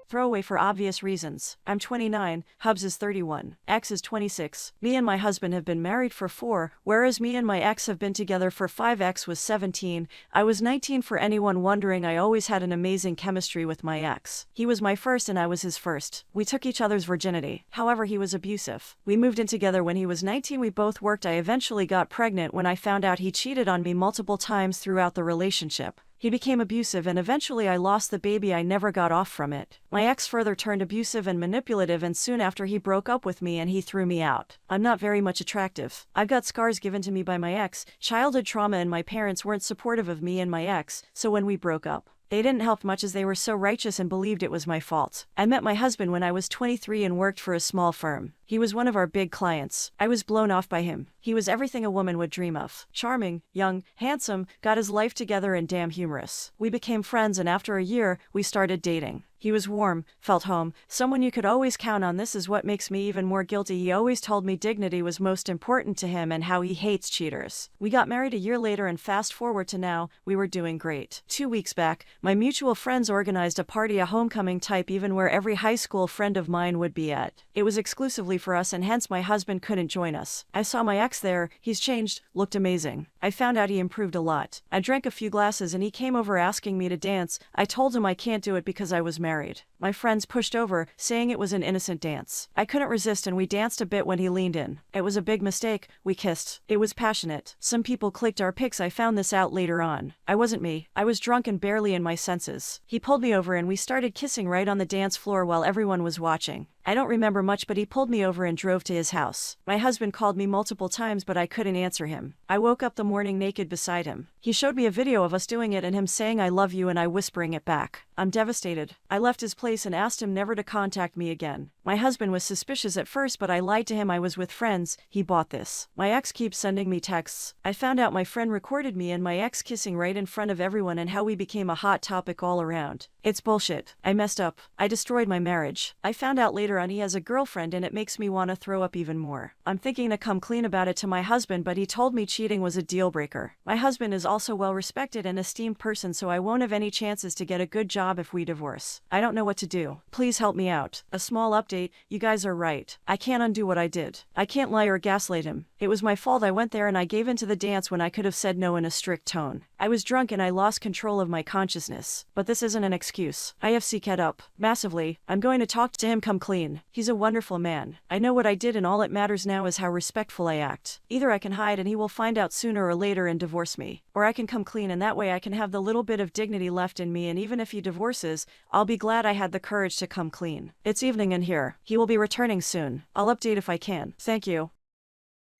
Throwaway for obvious reasons. I'm 29, Hubs is 31, X is 26. Me and my husband have been married for 4, whereas me and my ex have been together for 5. X was 17, I was 19. For anyone wondering, I always had an amazing chemistry with my ex. He was my first and I was his first. We took each other's virginity. However, he was abusive. We moved in together when he was 19. We both worked. I eventually got pregnant when I found out he cheated on me multiple times throughout the relationship. He became abusive and eventually I lost the baby. I never got off from it. My ex further turned abusive and manipulative, and soon after he broke up with me and he threw me out. I'm not very much attractive. I've got scars given to me by my ex, childhood trauma, and my parents weren't supportive of me and my ex, so when we broke up, they didn't help much as they were so righteous and believed it was my fault. I met my husband when I was 23 and worked for a small firm. He was one of our big clients. I was blown off by him. He was everything a woman would dream of. Charming, young, handsome, got his life together, and damn humorous. We became friends, and after a year, we started dating. He was warm, felt home, someone you could always count on. This is what makes me even more guilty. He always told me dignity was most important to him and how he hates cheaters. We got married a year later, and fast forward to now, we were doing great. 2 weeks back, my mutual friends organized a party, a homecoming type, even where every high school friend of mine would be at. It was exclusively for us, and hence my husband couldn't join us. I saw my ex there. He's changed, looked amazing. I found out he improved a lot. I drank a few glasses and he came over asking me to dance. I told him I can't do it because I was married. My friends pushed over, saying it was an innocent dance. I couldn't resist and we danced a bit when he leaned in. It was a big mistake. We kissed. It was passionate. Some people clicked our pics. I found this out later on. I wasn't me. I was drunk and barely in my senses. He pulled me over and we started kissing right on the dance floor while everyone was watching. I don't remember much, but he pulled me over and drove to his house. My husband called me multiple times, but I couldn't answer him. I woke up the morning naked beside him. He showed me a video of us doing it and him saying I love you and I whispering it back. I'm devastated. I left his place and asked him never to contact me again. My husband was suspicious at first, but I lied to him. I was with friends. He bought this. My ex keeps sending me texts. I found out my friend recorded me and my ex kissing right in front of everyone and how we became a hot topic all around. It's bullshit. I messed up. I destroyed my marriage. I found out later on he has a girlfriend and it makes me want to throw up even more. I'm thinking to come clean about it to my husband, but he told me cheating was a deal breaker. My husband is also well respected and esteemed person, so I won't have any chances to get a good job if we divorce. I don't know what to do. Please help me out. A small update, you guys are right. I can't undo what I did. I can't lie or gaslight him. It was my fault. I went there and I gave in to the dance when I could have said no in a strict tone. I was drunk and I lost control of my consciousness. But this isn't an excuse. IFC ket up. Massively. I'm going to talk to him, come clean. He's a wonderful man. I know what I did and all it matters now is how respectful I act. Either I can hide and he will find out sooner or later and divorce me. Or I can come clean and that way I can have the little bit of dignity left in me, and even if he divorces, I'll be glad I had the courage to come clean. It's evening in here. He will be returning soon. I'll update if I can. Thank you.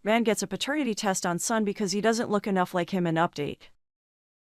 Man gets a paternity test on son because he doesn't look enough like him. An update.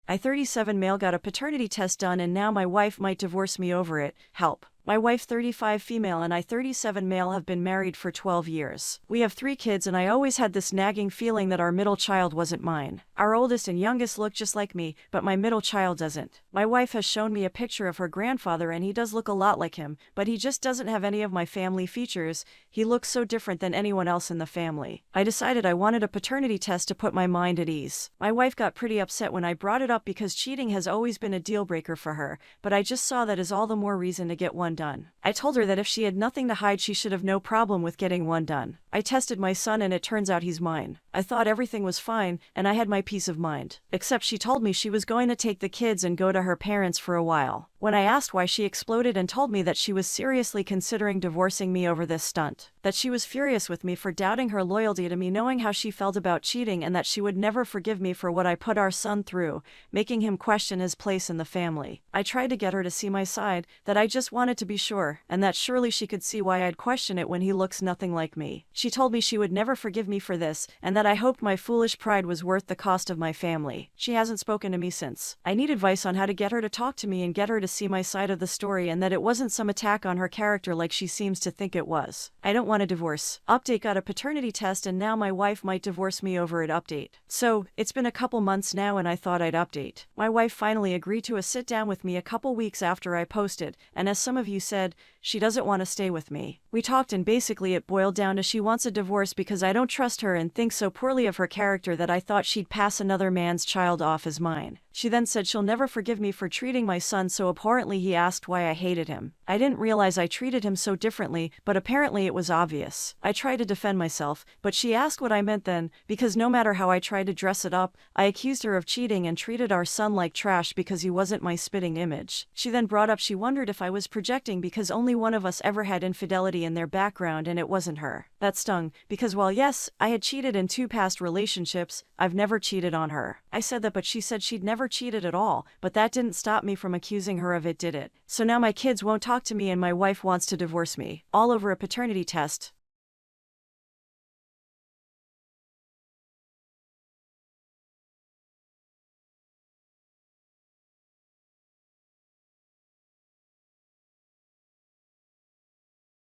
I 37 male got a paternity test done and now my wife might divorce me over it. Help. My wife 35 female and I 37 male have been married for 12 years. We have 3 kids and I always had this nagging feeling that our middle child wasn't mine. Our oldest and youngest look just like me, but my middle child doesn't. My wife has shown me a picture of her grandfather and he does look a lot like him, but he just doesn't have any of my family features. He looks so different than anyone else in the family. I decided I wanted a paternity test to put my mind at ease. My wife got pretty upset when I brought it up because cheating has always been a deal breaker for her, but I just saw that as all the more reason to get one done. I told her that if she had nothing to hide she should have no problem with getting one done. I tested my son and it turns out he's mine. I thought everything was fine and I had my peace of mind. Except she told me she was going to take the kids and go to her parents for a while. When I asked why, she exploded and told me that she was seriously considering divorcing me over this stunt. That she was furious with me for doubting her loyalty to me, knowing how she felt about cheating, and that she would never forgive me for what I put our son through, making him question his place in the family. I tried to get her to see my side, that I just wanted to be sure, and that surely she could see why I'd question it when he looks nothing like me. She told me she would never forgive me for this, and that I hoped my foolish pride was worth the cost of my family. She hasn't spoken to me since. I need advice on how to get her to talk to me and get her to see my side of the story, and that it wasn't some attack on her character like she seems to think it was. I don't want a divorce. Update, got a paternity test and now my wife might divorce me over it. Update. So, it's been a couple months now and I thought I'd update. My wife finally agreed to a sit down with me a couple weeks after I posted, and as some of you said, she doesn't want to stay with me. We talked and basically it boiled down to she wants a divorce because I don't trust her and think so poorly of her character that I thought she'd pass another man's child off as mine. She then said she'll never forgive me for treating my son so abhorrently he asked why I hated him. I didn't realize I treated him so differently, but apparently it was obvious. I tried to defend myself, but she asked what I meant then, because no matter how I tried to dress it up, I accused her of cheating and treated our son like trash because he wasn't my spitting image. She then brought up she wondered if I was projecting because only one of us ever had infidelity in their background and it wasn't her. That stung, because while yes, I had cheated in 2 past relationships, I've never cheated on her. I said that, but she said she'd never cheated at all, but that didn't stop me from accusing her of it, did it? So now my kids won't talk to me and my wife wants to divorce me. All over a paternity test.